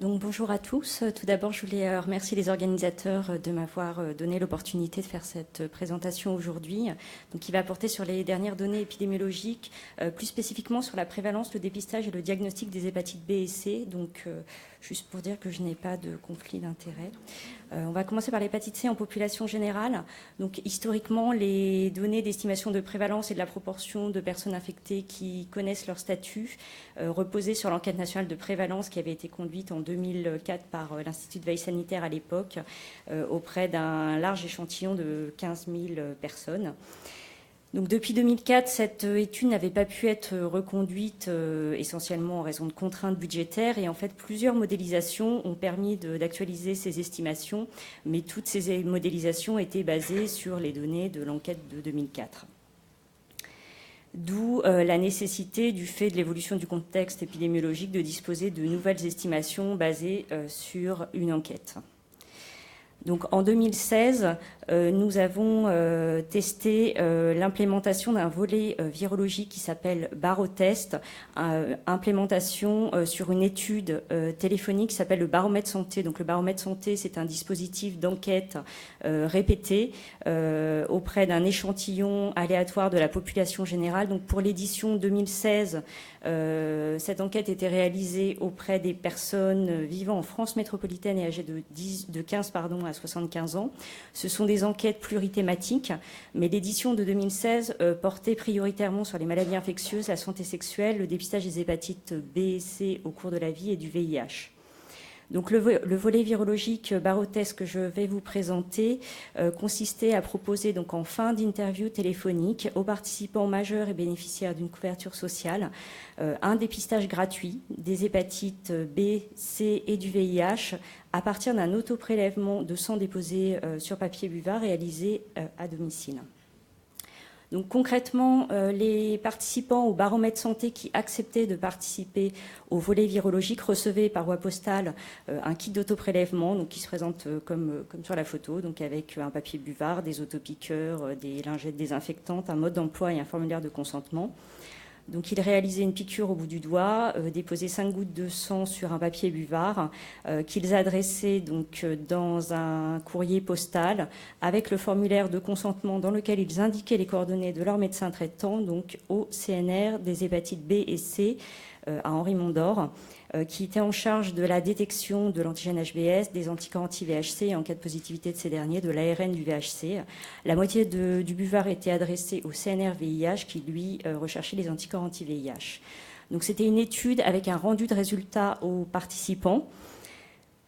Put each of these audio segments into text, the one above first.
Donc bonjour à tous. Tout d'abord, je voulais remercier les organisateurs de m'avoir donné l'opportunité de faire cette présentation aujourd'hui, donc qui va porter sur les dernières données épidémiologiques, plus spécifiquement sur la prévalence, le dépistage et le diagnostic des hépatites B et C. Donc juste pour dire que je n'ai pas de conflit d'intérêt. On va commencer par l'hépatite C en population générale. Donc historiquement, les données d'estimation de prévalence et de la proportion de personnes infectées qui connaissent leur statut reposaient sur l'enquête nationale de prévalence qui avait été conduite en 2004 par l'Institut de veille sanitaire à l'époque auprès d'un large échantillon de 15 000 personnes. Donc depuis 2004, cette étude n'avait pas pu être reconduite essentiellement en raison de contraintes budgétaires et en fait plusieurs modélisations ont permis d'actualiser ces estimations, mais toutes ces modélisations étaient basées sur les données de l'enquête de 2004. D'où la nécessité, du fait de l'évolution du contexte épidémiologique, de disposer de nouvelles estimations basées sur une enquête. Donc en 2016, nous avons testé l'implémentation d'un volet virologique qui s'appelle Barotest, implémentation sur une étude téléphonique qui s'appelle le baromètre santé. Donc le baromètre santé, c'est un dispositif d'enquête répété auprès d'un échantillon aléatoire de la population générale. Donc pour l'édition 2016, cette enquête était réalisée auprès des personnes vivant en France métropolitaine et âgées de 15 à 75 ans. Ce sont des enquêtes plurithématiques, mais l'édition de 2016 portait prioritairement sur les maladies infectieuses, la santé sexuelle, le dépistage des hépatites B et C au cours de la vie et du VIH. Donc le volet virologique Barotest que je vais vous présenter consistait à proposer donc en fin d'interview téléphonique aux participants majeurs et bénéficiaires d'une couverture sociale un dépistage gratuit des hépatites B, C et du VIH à partir d'un autoprélèvement de sang déposé sur papier buvard réalisé à domicile. Donc concrètement, les participants au baromètre santé qui acceptaient de participer au volet virologique recevaient par voie postale un kit d'autoprélèvement, donc qui se présente comme sur la photo, donc avec un papier buvard, des autopiqueurs, des lingettes désinfectantes, un mode d'emploi et un formulaire de consentement. Donc, ils réalisaient une piqûre au bout du doigt, déposaient 5 gouttes de sang sur un papier buvard qu'ils adressaient donc dans un courrier postal avec le formulaire de consentement dans lequel ils indiquaient les coordonnées de leur médecin traitant, donc au CNR des hépatites B et C à Henri-Mondor, qui était en charge de la détection de l'antigène HBS, des anticorps anti-VHC et en cas de positivité de ces derniers, de l'ARN du VHC. La moitié du buvard était adressée au CNR-VIH qui, lui, recherchait les anticorps anti-VIH. Donc c'était une étude avec un rendu de résultats aux participants.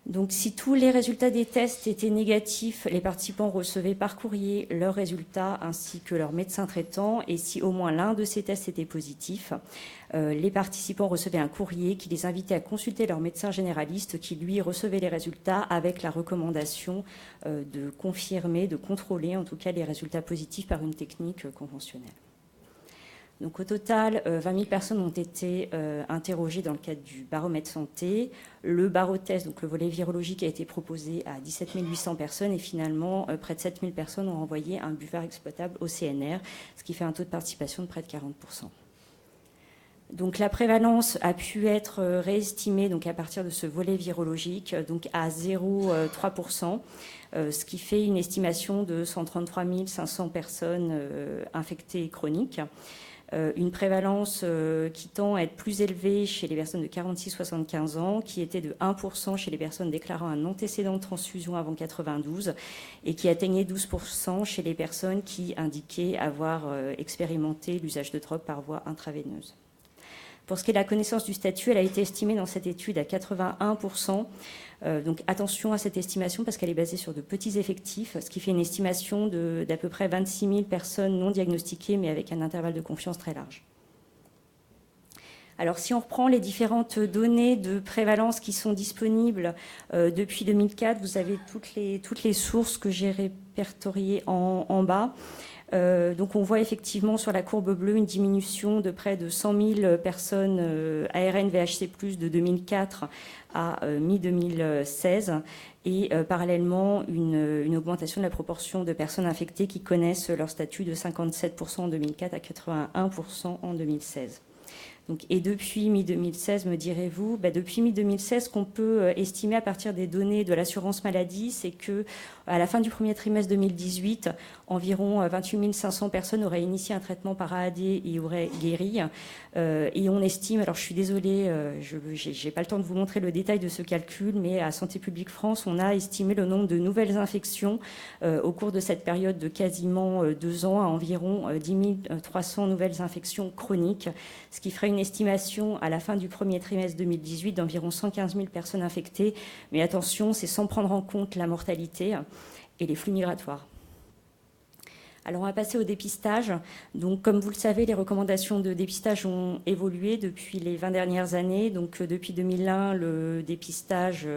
Donc, si tous les résultats des tests étaient négatifs, les participants recevaient par courrier leurs résultats ainsi que leur médecin traitant. Et si au moins l'un de ces tests était positif, les participants recevaient un courrier qui les invitait à consulter leur médecin généraliste qui, lui, recevait les résultats avec la recommandation de confirmer, de contrôler en tout cas les résultats positifs par une technique conventionnelle. Donc au total, 20 000 personnes ont été interrogées dans le cadre du baromètre santé. Le barotest, donc le volet virologique, a été proposé à 17 800 personnes et finalement, près de 7 000 personnes ont envoyé un buvard exploitable au CNR, ce qui fait un taux de participation de près de 40%. Donc la prévalence a pu être réestimée donc, à partir de ce volet virologique donc à 0,3%, ce qui fait une estimation de 133 500 personnes infectées chroniques. Une prévalence qui tend à être plus élevée chez les personnes de 46-75 ans, qui était de 1% chez les personnes déclarant un antécédent de transfusion avant 92 et qui atteignait 12% chez les personnes qui indiquaient avoir expérimenté l'usage de drogue par voie intraveineuse. Pour ce qui est de la connaissance du statut, elle a été estimée dans cette étude à 81%. Donc attention à cette estimation parce qu'elle est basée sur de petits effectifs, ce qui fait une estimation d'à peu près 26 000 personnes non diagnostiquées, mais avec un intervalle de confiance très large. Alors si on reprend les différentes données de prévalence qui sont disponibles depuis 2004, vous avez toutes les sources que j'ai répertoriées en bas. Donc on voit effectivement sur la courbe bleue une diminution de près de 100 000 personnes ARN VHC+, de 2004 à mi-2016 et parallèlement une augmentation de la proportion de personnes infectées qui connaissent leur statut de 57% en 2004 à 81% en 2016. Et depuis mi-2016, me direz-vous, depuis mi-2016, qu'on peut estimer à partir des données de l'assurance maladie, c'est que à la fin du premier trimestre 2018, environ 28 500 personnes auraient initié un traitement par AAD et auraient guéri. Et on estime, alors je suis désolée, je n'ai pas le temps de vous montrer le détail de ce calcul, mais à Santé publique France, on a estimé le nombre de nouvelles infections au cours de cette période de quasiment 2 ans à environ 10 300 nouvelles infections chroniques, ce qui ferait une estimation à la fin du premier trimestre 2018 d'environ 115 000 personnes infectées. Mais attention, c'est sans prendre en compte la mortalité et les flux migratoires. Alors on va passer au dépistage. Donc comme vous le savez, les recommandations de dépistage ont évolué depuis les 20 dernières années. Donc depuis 2001, le dépistage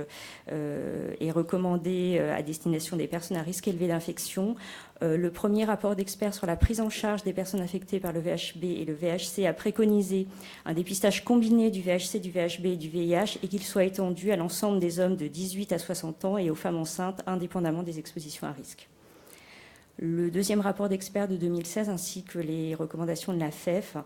est recommandé à destination des personnes à risque élevé d'infection. Le premier rapport d'experts sur la prise en charge des personnes infectées par le VHB et le VHC a préconisé un dépistage combiné du VHC, du VHB et du VIH et qu'il soit étendu à l'ensemble des hommes de 18 à 60 ans et aux femmes enceintes, indépendamment des expositions à risque. Le deuxième rapport d'experts de 2016 ainsi que les recommandations de la FEF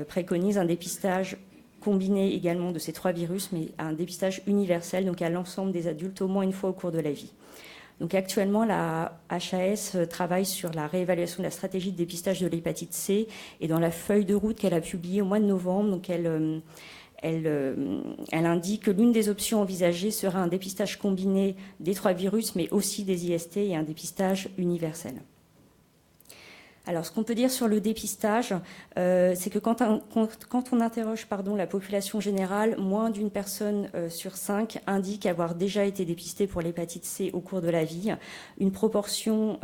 préconisent un dépistage combiné également de ces 3 virus, mais un dépistage universel, donc à l'ensemble des adultes au moins une fois au cours de la vie. Donc actuellement, la HAS travaille sur la réévaluation de la stratégie de dépistage de l'hépatite C et dans la feuille de route qu'elle a publiée au mois de novembre, donc elle indique que l'une des options envisagées sera un dépistage combiné des 3 virus, mais aussi des IST et un dépistage universel. Alors, ce qu'on peut dire sur le dépistage, c'est que quand on interroge la population générale, moins d'une personne sur 5 indique avoir déjà été dépistée pour l'hépatite C au cours de la vie. Une proportion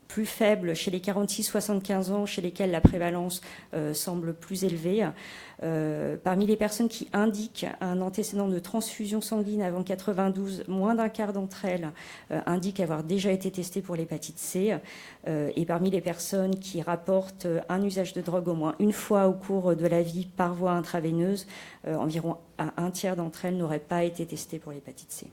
plus faible chez les 46-75 ans, chez lesquels la prévalence semble plus élevée. Parmi les personnes qui indiquent un antécédent de transfusion sanguine avant 92, moins d'un quart d'entre elles indiquent avoir déjà été testées pour l'hépatite C. Et parmi les personnes qui rapportent un usage de drogue au moins une fois au cours de la vie par voie intraveineuse, environ un tiers d'entre elles n'auraient pas été testées pour l'hépatite C.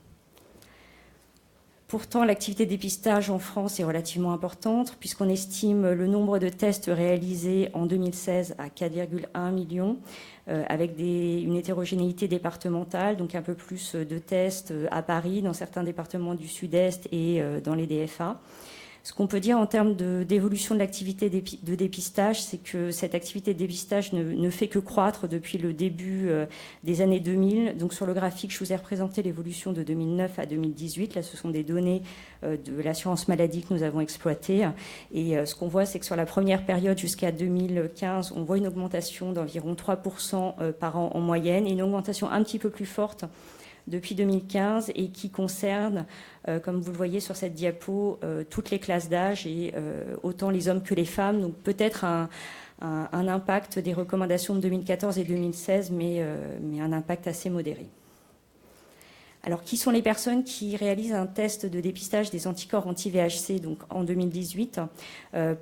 Pourtant, l'activité de dépistage en France est relativement importante puisqu'on estime le nombre de tests réalisés en 2016 à 4,1 millions avec une hétérogénéité départementale, donc un peu plus de tests à Paris, dans certains départements du Sud-Est et dans les DFA. Ce qu'on peut dire en termes d'évolution de l'activité de dépistage, c'est que cette activité de dépistage ne fait que croître depuis le début des années 2000. Donc sur le graphique, je vous ai représenté l'évolution de 2009 à 2018. Là, ce sont des données de l'assurance maladie que nous avons exploitées. Et ce qu'on voit, c'est que sur la première période jusqu'à 2015, on voit une augmentation d'environ 3% par an en moyenne et une augmentation un petit peu plus forte depuis 2015 et qui concerne, comme vous le voyez sur cette diapo, toutes les classes d'âge et autant les hommes que les femmes. Donc peut-être un impact des recommandations de 2014 et 2016, mais un impact assez modéré. Alors, qui sont les personnes qui réalisent un test de dépistage des anticorps anti-VHC donc en 2018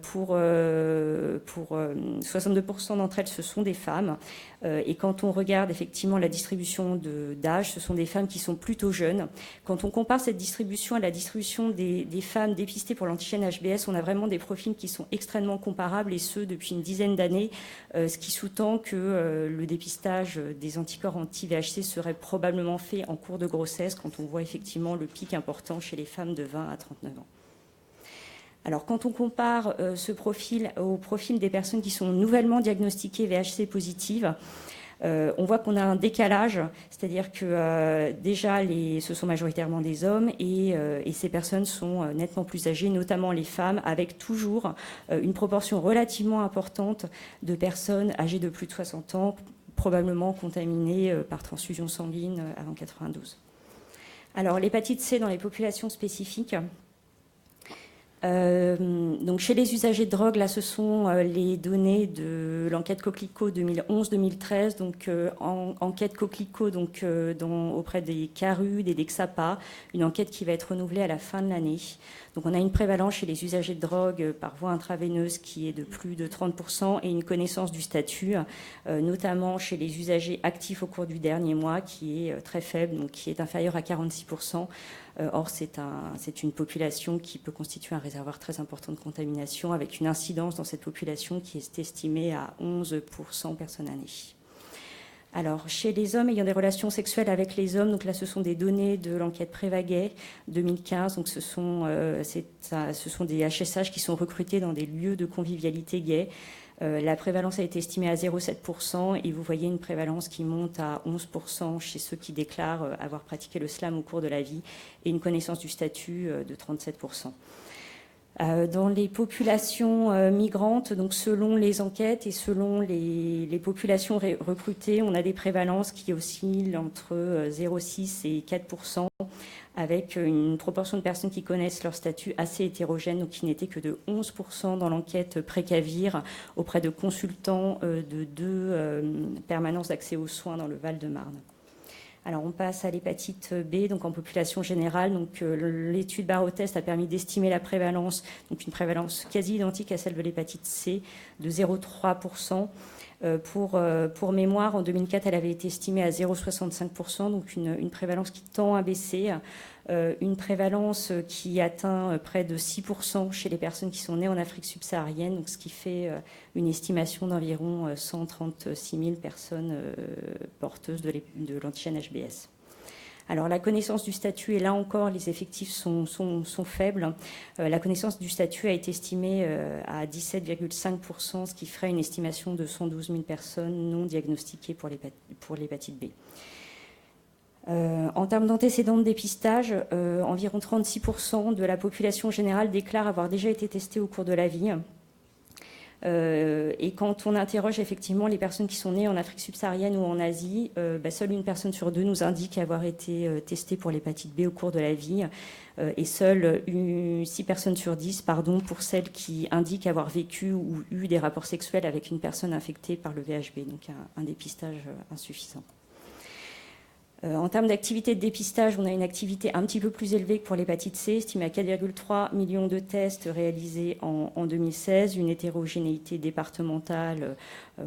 pour 62% d'entre elles, ce sont des femmes. Et quand on regarde effectivement la distribution d'âge, ce sont des femmes qui sont plutôt jeunes. Quand on compare cette distribution à la distribution des femmes dépistées pour l'antigène HBS, on a vraiment des profils qui sont extrêmement comparables, et ce, depuis une dizaine d'années, ce qui sous-tend que le dépistage des anticorps anti-VHC serait probablement fait en cours de grossesse, quand on voit effectivement le pic important chez les femmes de 20 à 39 ans. Alors, quand on compare ce profil au profil des personnes qui sont nouvellement diagnostiquées VHC positives, on voit qu'on a un décalage, c'est-à-dire que déjà, ce sont majoritairement des hommes et ces personnes sont nettement plus âgées, notamment les femmes, avec toujours une proportion relativement importante de personnes âgées de plus de 60 ans, probablement contaminées par transfusion sanguine avant 92. Alors, l'hépatite C dans les populations spécifiques. Donc chez les usagers de drogue, là, ce sont les données de l'enquête Coquelicot 2011-2013, donc enquête Coquelicot donc, auprès des CARUD et des XAPA, une enquête qui va être renouvelée à la fin de l'année. Donc on a une prévalence chez les usagers de drogue par voie intraveineuse qui est de plus de 30% et une connaissance du statut, notamment chez les usagers actifs au cours du dernier mois, qui est très faible, donc qui est inférieur à 46%. Or, c'est une population qui peut constituer un réservoir très important de contamination, avec une incidence dans cette population qui est estimée à 11% personnes année. Alors, chez les hommes ayant des relations sexuelles avec les hommes, donc là, ce sont des données de l'enquête Prévaguet 2015. Donc, ce sont des HSH qui sont recrutés dans des lieux de convivialité gay. La prévalence a été estimée à 0,7% et vous voyez une prévalence qui monte à 11% chez ceux qui déclarent avoir pratiqué le slam au cours de la vie et une connaissance du statut de 37%. Dans les populations migrantes, donc selon les enquêtes et selon les populations recrutées, on a des prévalences qui oscillent entre 0,6 et 4%, avec une proportion de personnes qui connaissent leur statut assez hétérogène, donc qui n'était que de 11% dans l'enquête Précavir auprès de consultants de 2 permanences d'accès aux soins dans le Val-de-Marne. Alors on passe à l'hépatite B, donc en population générale. Donc l'étude Barreau-Test a permis d'estimer la prévalence, donc une prévalence quasi identique à celle de l'hépatite C, de 0,3%. Pour mémoire, en 2004, elle avait été estimée à 0,65%, donc une prévalence qui tend à baisser. Une prévalence qui atteint près de 6% chez les personnes qui sont nées en Afrique subsaharienne, donc ce qui fait une estimation d'environ 136 000 personnes porteuses de l'antigène HBS. Alors la connaissance du statut, et là encore les effectifs sont faibles, la connaissance du statut a été estimée à 17,5%, ce qui ferait une estimation de 112 000 personnes non diagnostiquées pour l'hépatite B. En termes d'antécédents de dépistage, environ 36% de la population générale déclare avoir déjà été testée au cours de la vie. Et quand on interroge effectivement les personnes qui sont nées en Afrique subsaharienne ou en Asie, seule une personne sur 2 nous indique avoir été testée pour l'hépatite B au cours de la vie, et seules 6 personnes sur 10 pour celles qui indiquent avoir vécu ou eu des rapports sexuels avec une personne infectée par le VHB, donc un dépistage insuffisant. En termes d'activité de dépistage, on a une activité un petit peu plus élevée que pour l'hépatite C, estimée à 4,3 millions de tests réalisés en 2016, une hétérogénéité départementale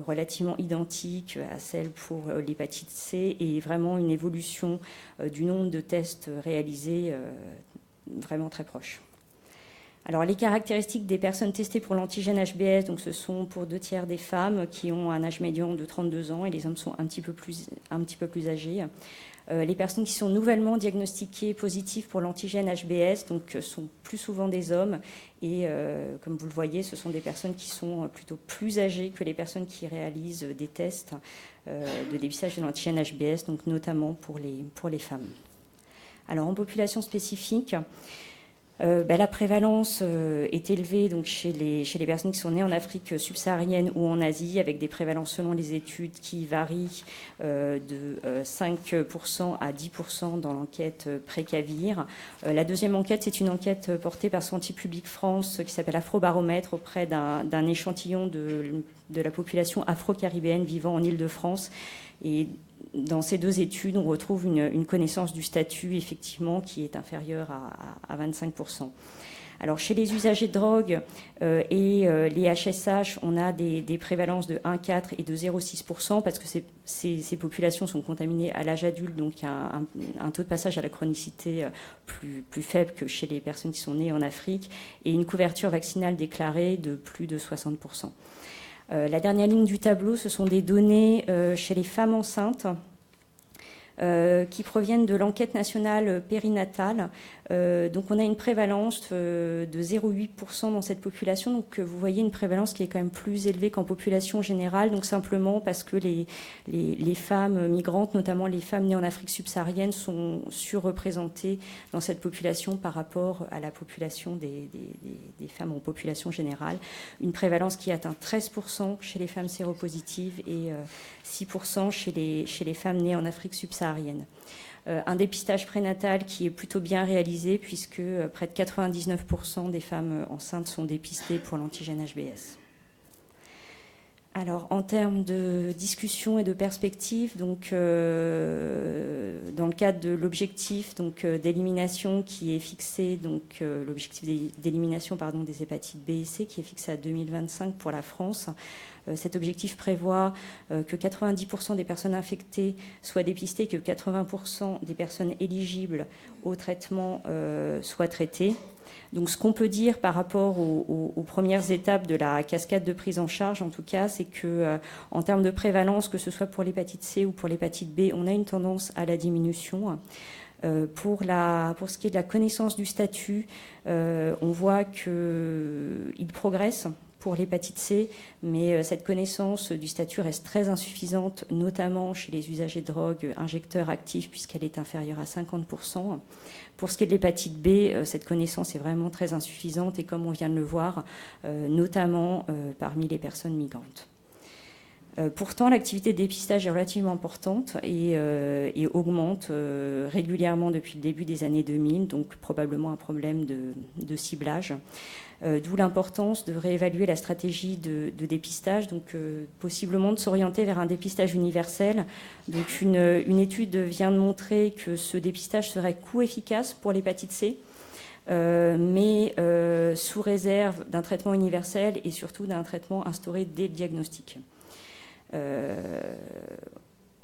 relativement identique à celle pour l'hépatite C et vraiment une évolution du nombre de tests réalisés vraiment très proche. Alors, les caractéristiques des personnes testées pour l'antigène HBS, donc ce sont pour 2 tiers des femmes qui ont un âge médian de 32 ans et les hommes sont un petit peu plus âgés. Les personnes qui sont nouvellement diagnostiquées positives pour l'antigène HBS donc, sont plus souvent des hommes et comme vous le voyez, ce sont des personnes qui sont plutôt plus âgées que les personnes qui réalisent des tests de dépistage de l'antigène HBS, donc notamment pour les femmes. Alors, en population spécifique, la prévalence est élevée donc, chez les personnes qui sont nées en Afrique subsaharienne ou en Asie, avec des prévalences selon les études qui varient de 5% à 10% dans l'enquête Précavir. La deuxième enquête, c'est une enquête portée par Santé publique France qui s'appelle Afrobaromètre auprès d'un échantillon de la population afro-caribéenne vivant en Île-de-France. Et dans ces 2 études, on retrouve une connaissance du statut, effectivement, qui est inférieure à 25%. Alors, chez les usagers de drogue et les HSH, on a des prévalences de 1,4 et de 0,6%, parce que ces populations sont contaminées à l'âge adulte, donc il y a un taux de passage à la chronicité plus faible que chez les personnes qui sont nées en Afrique, et une couverture vaccinale déclarée de plus de 60%. La dernière ligne du tableau, ce sont des données chez les femmes enceintes qui proviennent de l'enquête nationale périnatale. Donc on a une prévalence de 0,8% dans cette population. Donc vous voyez une prévalence qui est quand même plus élevée qu'en population générale. Donc simplement parce que les femmes migrantes, notamment les femmes nées en Afrique subsaharienne, sont surreprésentées dans cette population par rapport à la population des femmes en population générale. Une prévalence qui atteint 13% chez les femmes séropositives et 6% chez les femmes nées en Afrique subsaharienne. Un dépistage prénatal qui est plutôt bien réalisé puisque près de 99% des femmes enceintes sont dépistées pour l'antigène HBS. Alors, en termes de discussion et de perspective, donc, dans le cadre de l'objectif d'élimination qui est fixé, donc l'objectif d'élimination des hépatites B et C qui est fixé à 2025 pour la France, cet objectif prévoit que 90% des personnes infectées soient dépistées, que 80% des personnes éligibles au traitement soient traitées. Donc, ce qu'on peut dire par rapport aux premières étapes de la cascade de prise en charge, en tout cas, c'est que en termes de prévalence, que ce soit pour l'hépatite C ou pour l'hépatite B, on a une tendance à la diminution. Pour ce qui est de la connaissance du statut, on voit qu'il progresse pour l'hépatite C, mais cette connaissance du statut reste très insuffisante, notamment chez les usagers de drogue injecteurs actifs, puisqu'elle est inférieure à 50%. Pour ce qui est de l'hépatite B, cette connaissance est vraiment très insuffisante, et comme on vient de le voir, notamment parmi les personnes migrantes. Pourtant, l'activité de dépistage est relativement importante et augmente régulièrement depuis le début des années 2000, donc probablement un problème de ciblage. D'où l'importance de réévaluer la stratégie de dépistage, donc possiblement de s'orienter vers un dépistage universel. Donc une étude vient de montrer que ce dépistage serait coût-efficace pour l'hépatite C, mais sous réserve d'un traitement universel et surtout d'un traitement instauré dès le diagnostic.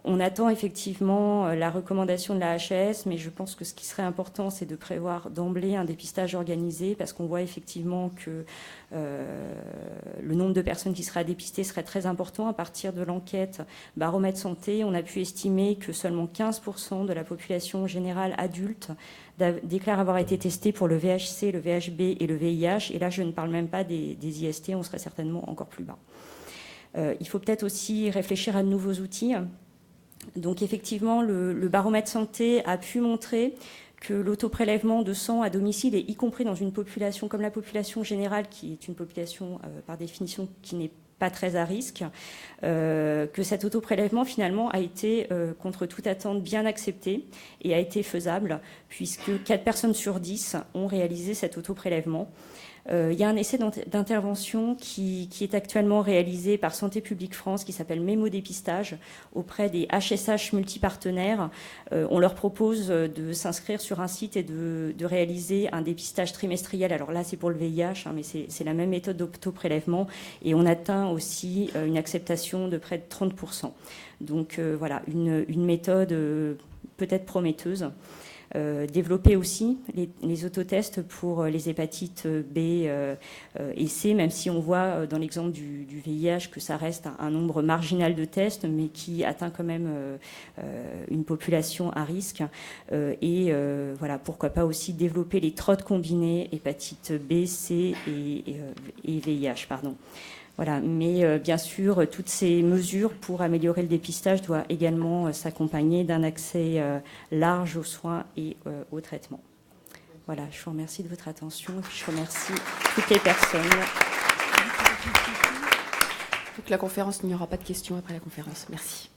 On attend effectivement la recommandation de la HAS, mais je pense que ce qui serait important, c'est de prévoir d'emblée un dépistage organisé, parce qu'on voit effectivement que le nombre de personnes qui sera dépistées serait très important. À partir de l'enquête Baromètre Santé, on a pu estimer que seulement 15% de la population générale adulte déclare avoir été testée pour le VHC, le VHB et le VIH. Et là, je ne parle même pas des IST, on serait certainement encore plus bas. Il faut peut-être aussi réfléchir à de nouveaux outils. Donc effectivement, le baromètre santé a pu montrer que l'autoprélèvement de sang à domicile, et y compris dans une population comme la population générale, qui est une population par définition qui n'est pas très à risque, que cet autoprélèvement finalement a été, contre toute attente, bien accepté et a été faisable, puisque 4 personnes sur 10 ont réalisé cet autoprélèvement. Il y a un essai d'intervention qui est actuellement réalisé par Santé publique France, qui s'appelle Mémodépistage, auprès des HSH multipartenaires. On leur propose de s'inscrire sur un site et de réaliser un dépistage trimestriel. Alors là, c'est pour le VIH, mais c'est la même méthode d'autoprélèvement. Et on atteint aussi une acceptation de près de 30%. Donc voilà, une méthode peut-être prometteuse. Développer aussi les autotests pour les hépatites B et C, même si on voit dans l'exemple du VIH que ça reste un nombre marginal de tests, mais qui atteint quand même une population à risque. Voilà, pourquoi pas aussi développer les TROD combinés, hépatite B, C et VIH, pardon. Voilà, mais bien sûr, toutes ces mesures pour améliorer le dépistage doivent également s'accompagner d'un accès large aux soins et aux traitements. Voilà, je vous remercie de votre attention et je remercie toutes les personnes. Donc la conférence, il n'y aura pas de questions après la conférence. Merci.